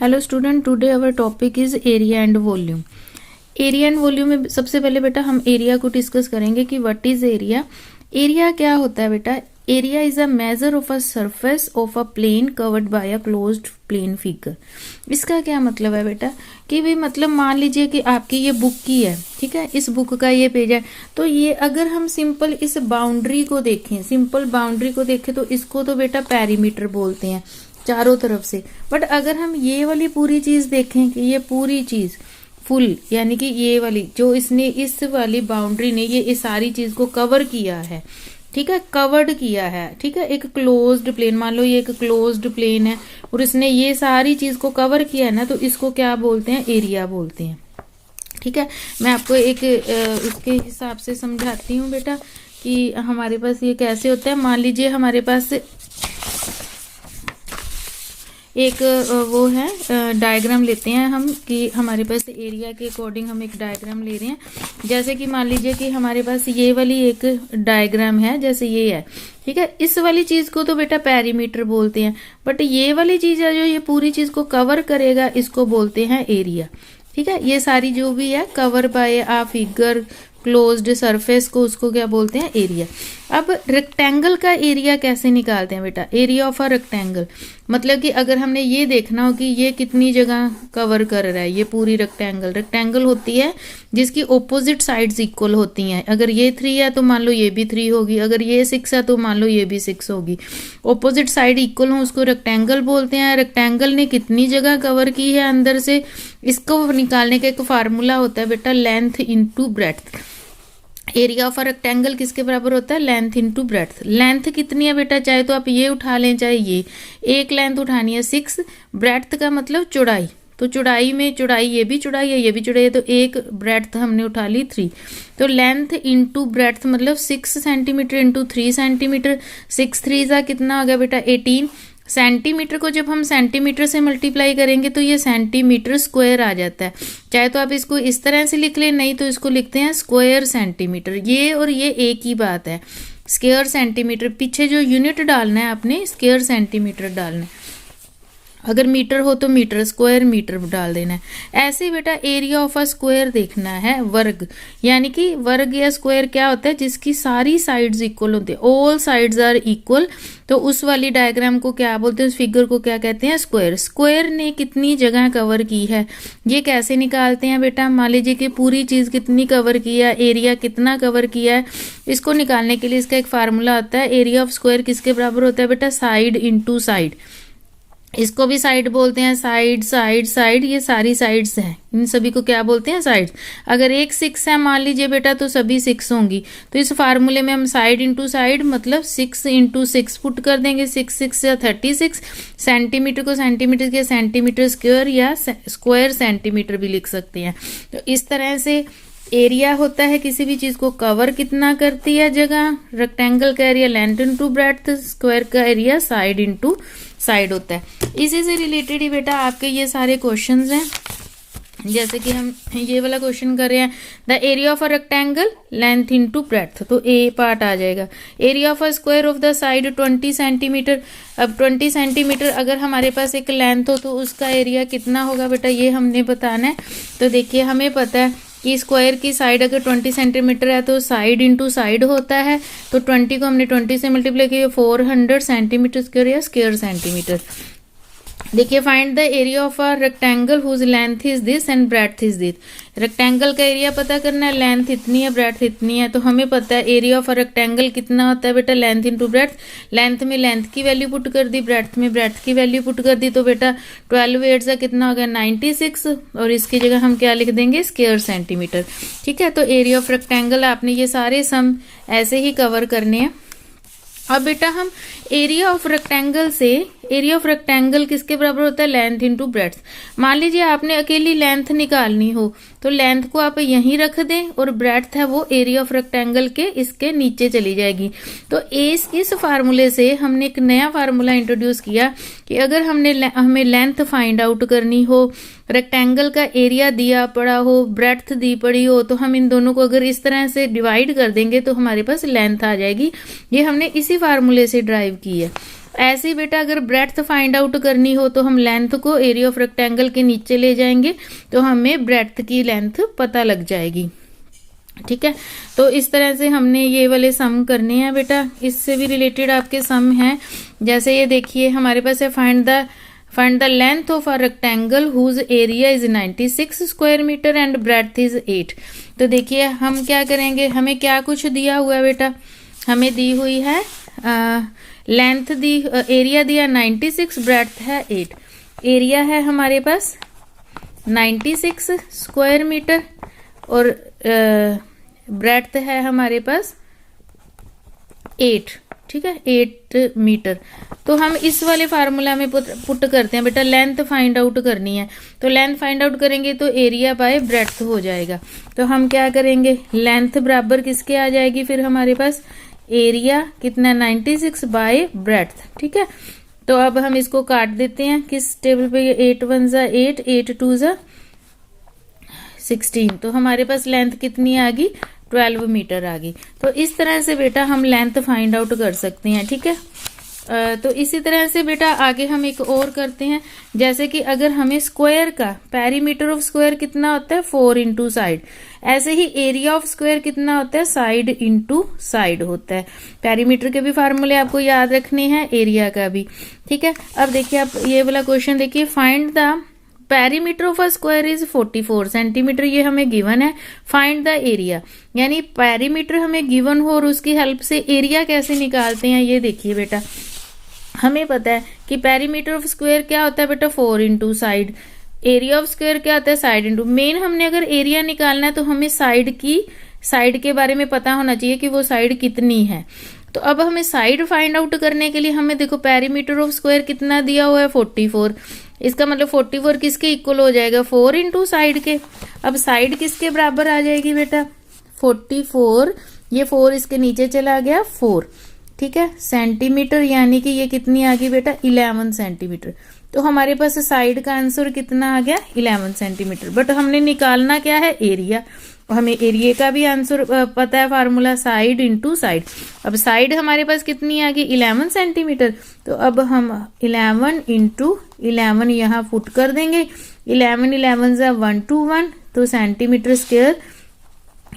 Hello student, today our topic is area and volume. Area and volume में सबसे पहले बेटा हम एरिया को डिस्कस करेंगे कि व्हाट इज एरिया। एरिया क्या होता है बेटा? Area is a measure of a surface of a plane covered by a closed plane figure. इसका क्या मतलब है बेटा कि भाई मतलब मान लीजिए कि आपकी ये बुक की है, ठीक है, इस बुक का ये पेज है, तो ये अगर हम सिंपल इस बाउंड्री को देखें, सिंपल बाउंड्री को देखें तो इसको तो बेटा पेरीमीटर बोलते हैं चारों तरफ से। बट अगर हम ये वाली पूरी चीज देखें कि ये पूरी चीज फुल, यानी कि ये वाली जो इसने इस वाली बाउंड्री ने ये इस सारी चीज को कवर किया है, ठीक है, कवर्ड किया है, ठीक है, एक क्लोज्ड प्लेन, मान लो ये एक क्लोज्ड प्लेन है और इसने ये सारी चीज को कवर किया है ना, तो इसको क्या बोलते हैं? एरिया बोलते हैं। ठीक है, मैं आपको एक उसके हिसाब से समझाती हूँ बेटा कि हमारे पास ये कैसे होता है। मान लीजिए हमारे पास एक वो है डायग्राम लेते हैं हम कि हमारे पास एरिया के अकॉर्डिंग हम एक डायग्राम ले रहे हैं। जैसे कि मान लीजिए कि हमारे पास ये वाली एक डायग्राम है, जैसे ये है, ठीक है, इस वाली चीज को तो बेटा पेरीमीटर बोलते हैं, बट ये वाली चीज है जो ये पूरी चीज को कवर करेगा, इसको बोलते हैं एरिया। ठीक है, ये सारी जो भी है cover by a figure closed surface को, उसको क्या बोलते हैं? एरिया। अब रेक्टेंगल का एरिया कैसे निकालते हैं बेटा? एरिया ऑफ अ रेक्टेंगल मतलब कि अगर हमने ये देखना हो कि ये कितनी जगह कवर कर रहा है, ये पूरी रेक्टेंगल होती है जिसकी ऑपोजिट साइड्स इक्वल होती हैं। अगर ये 3 है तो मान लो ये भी 3 होगी, अगर ये 6 है तो मान लो ये भी 6 होगी। ऑपोजिट साइड इक्वल हो उसको रेक्टेंगल बोलते हैं। रेक्टेंगल ने कितनी जगह कवर की है अंदर से, इसको निकालने का एक फार्मूला होता है बेटा, length into breadth. Area of a rectangle किसके बराबर होता है? Length into breadth. लेंथ कितनी है बेटा? चाहे तो आप ये उठा लें चाहे ये, एक लेंथ उठानी है 6, ब्रेड्थ का मतलब चौड़ाई, तो चौड़ाई में चौड़ाई, ये भी चौड़ाई है ये भी चौड़ाई है, तो एक ब्रेड्थ हमने उठा ली 3। तो लेंथ इंटू ब्रेड्थ मतलब 6 सेंटीमीटर इंटू 3 सेंटीमीटर, 6 3 का कितना हो गया बेटा? 18 सेंटीमीटर को जब हम सेंटीमीटर से मल्टीप्लाई करेंगे तो ये सेंटीमीटर स्क्वायर आ जाता है। चाहे तो आप इसको इस तरह से लिख लें, नहीं तो इसको लिखते हैं स्क्वायर सेंटीमीटर। ये और ये एक ही बात है, स्क्वायर सेंटीमीटर। पीछे जो यूनिट डालना है आपने स्क्वायर सेंटीमीटर डालना है, अगर मीटर हो तो मीटर, स्क्वायर मीटर डाल देना है। ऐसे बेटा एरिया ऑफ अ स्क्वायर देखना है, वर्ग, यानी कि वर्ग या स्क्वायर क्या होता है? जिसकी सारी साइड्स इक्वल होती है, ऑल साइड्स आर इक्वल, तो उस वाली डायग्राम को क्या बोलते हैं? उस फिगर को क्या कहते हैं? स्क्वायर। स्क्वायर ने कितनी जगह कवर की है, ये कैसे निकालते हैं बेटा? मान लीजिए कि पूरी चीज कितनी कवर किया, एरिया कितना कवर किया है, इसको निकालने के लिए इसका एक फार्मूला होता है। एरिया ऑफ स्क्वायर किसके बराबर होता है बेटा? Side into side. इसको भी साइड बोलते हैं, साइड साइड साइड, ये सारी साइड्स हैं, इन सभी को क्या बोलते हैं? साइड्स। अगर एक 6 है मान लीजिए बेटा तो सभी 6 होंगी, तो इस फार्मूले में हम साइड इंटू साइड मतलब 6 इंटू 6 पुट कर देंगे, 6 6 या 36। सेंटीमीटर को सेंटीमीटर के सेंटीमीटर स्क्वायर या स्क्वायर सेंटीमीटर भी लिख सकते हैं। तो इस तरह से एरिया होता है किसी भी चीज को कवर कितना करती है जगह। रेक्टेंगल का area length into breadth, square का एरिया साइड इंटू साइड होता है। इसी से रिलेटेड ही बेटा आपके ये सारे क्वेश्चंस हैं। जैसे कि हम ये वाला क्वेश्चन कर रहे हैं, the area of a rectangle length into breadth, तो ए पार्ट आ जाएगा। Area of a square of the side 20 centimetre. अब 20 सेंटीमीटर अगर हमारे पास एक लेंथ हो तो उसका एरिया कितना होगा बेटा, ये हमने बताना है। तो देखिए हमें पता है कि स्क्वायर की साइड अगर 20 सेंटीमीटर है तो साइड इंटू साइड होता है, तो 20 को हमने 20 से मल्टीप्लाई किया, 400 सेंटीमीटर स्क्वायर या स्क्वायर सेंटीमीटर। देखिए find the area of a rectangle whose length is this and breadth is this. Rectangle का एरिया पता करना है, लेंथ इतनी है ब्रेड्थ इतनी है, तो हमें पता है एरिया ऑफ अ रेक्टेंगल कितना होता है बेटा? Length into breadth. लेंथ में लेंथ की वैल्यू पुट कर दी, ब्रेड्थ में ब्रेड्थ की वैल्यू पुट कर दी, तो बेटा 12 8 का कितना हो गया? 96, और इसकी जगह हम क्या लिख देंगे? Square centimetre. ठीक है, तो एरिया ऑफ रेक्टेंगल आपने ये सारे सम ऐसे ही कवर करने हैं। अब बेटा हम एरिया ऑफ रेक्टेंगल से, एरिया ऑफ रेक्टेंगल किसके बराबर होता है? Length into breadth. मान लीजिए आपने अकेली लेंथ निकालनी हो तो लेंथ को आप यहीं रख दें और ब्रेड्थ है वो एरिया ऑफ रेक्टेंगल के इसके नीचे चली जाएगी। तो इस फार्मूले से हमने एक नया फार्मूला इंट्रोड्यूस किया कि अगर हमें लेंथ फाइंड आउट करनी हो, रेक्टेंगल का एरिया दिया पड़ा हो, ब्रेड्थ दी पड़ी हो, तो हम इन दोनों को अगर इस तरह से डिवाइड कर देंगे तो हमारे पास लेंथ आ जाएगी। ये हमने इसी फार्मूले से ड्राइव की है। ऐसे ही बेटा अगर ब्रेड्थ फाइंड आउट करनी हो तो हम लेंथ को एरिया ऑफ रेक्टेंगल के नीचे ले जाएंगे तो हमें ब्रेड्थ की लेंथ पता लग जाएगी। ठीक है, तो इस तरह से हमने ये वाले सम करने हैं बेटा। इससे भी रिलेटेड आपके सम हैं, जैसे ये देखिए हमारे पास है find the length of a rectangle whose area is 96 square metre and breadth is 8। तो देखिए हम क्या करेंगे, हमें क्या कुछ दिया हुआ है बेटा, हमें दी हुई है लेंथ दी, एरिया दिया 96, ब्रेड्थ है 8। एरिया है हमारे पास 96 स्क्वायर मीटर और ब्रेड्थ है हमारे पास 8। ठीक है, 8 मीटर। तो हम इस वाले फार्मूला में पुट करते हैं बेटा, लेंथ फाइंड आउट करनी है। तो लेंथ फाइंड आउट करेंगे तो एरिया बाय ब्रेड्थ हो जाएगा। तो हम क्या करेंगे, लेंथ बराबर किसके आ जाएगी, फिर हमारे पास एरिया कितना 96 बाय ब्रेड्थ। ठीक है, तो अब हम इसको काट देते हैं किस टेबल पे, 8 1 जा 8, 8 2 जा 16। तो हमारे पास लेंथ कितनी आ गई, 12 मीटर आ गई। तो इस तरह से बेटा हम लेंथ फाइंड आउट कर सकते हैं। ठीक है, तो इसी तरह से बेटा आगे हम एक और करते हैं, जैसे कि अगर हमें स्क्वायर का पेरीमीटर ऑफ स्क्वायर कितना होता है 4 इंटू साइड, ऐसे ही एरिया ऑफ स्क्वायर कितना होता है साइड इंटू साइड होता है। पेरीमीटर के भी फार्मूले आपको याद रखने हैं, एरिया का भी। ठीक है, अब देखिए आप ये वाला क्वेश्चन देखिए, find the perimeter of a square is 44 centimetre, ये हमें गिवन है। फाइंड द एरिया, यानी पेरीमीटर हमें गिवन हो और उसकी हेल्प से एरिया कैसे निकालते हैं, ये देखिए बेटा। हमें पता है कि पेरीमीटर ऑफ स्क्वायर क्या होता है बेटा 4 into side, area of square क्या होता है साइड इंटू। मेन हमने अगर एरिया निकालना है तो हमें साइड के बारे में पता होना चाहिए कि वो साइड कितनी है। तो अब हमें साइड फाइंड आउट करने के लिए हमें देखो पेरीमीटर ऑफ स्क्वायर कितना दिया हुआ है 44, इसका मतलब 44 किसके इक्वल हो जाएगा 4 इंटू साइड के। अब साइड किसके बराबर आ जाएगी बेटा 44, ये 4 इसके नीचे चला गया 4। ठीक है, सेंटीमीटर, यानी कि ये कितनी आ गई बेटा 11 सेंटीमीटर। तो हमारे पास साइड का आंसर कितना आ गया 11 सेंटीमीटर। बट हमने निकालना क्या है एरिया, हमें एरिया का भी आंसर पता है, फार्मूला साइड इंटू साइड। अब साइड हमारे पास कितनी आ गई 11 सेंटीमीटर, तो अब हम 11 इंटू 11 यहाँ पुट कर देंगे। 11 11 जा 121, तो सेंटीमीटर स्क्वायर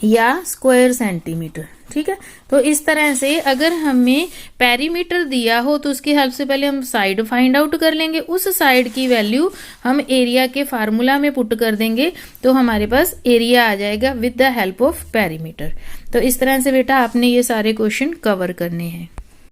या स्क्वायर सेंटीमीटर। ठीक है, तो इस तरह से अगर हमें पेरीमीटर दिया हो तो उसकी हेल्प से पहले हम साइड फाइंड आउट कर लेंगे, उस साइड की वैल्यू हम एरिया के फार्मूला में पुट कर देंगे तो हमारे पास एरिया आ जाएगा with the help of perimeter. तो इस तरह से बेटा आपने ये सारे क्वेश्चन कवर करने हैं।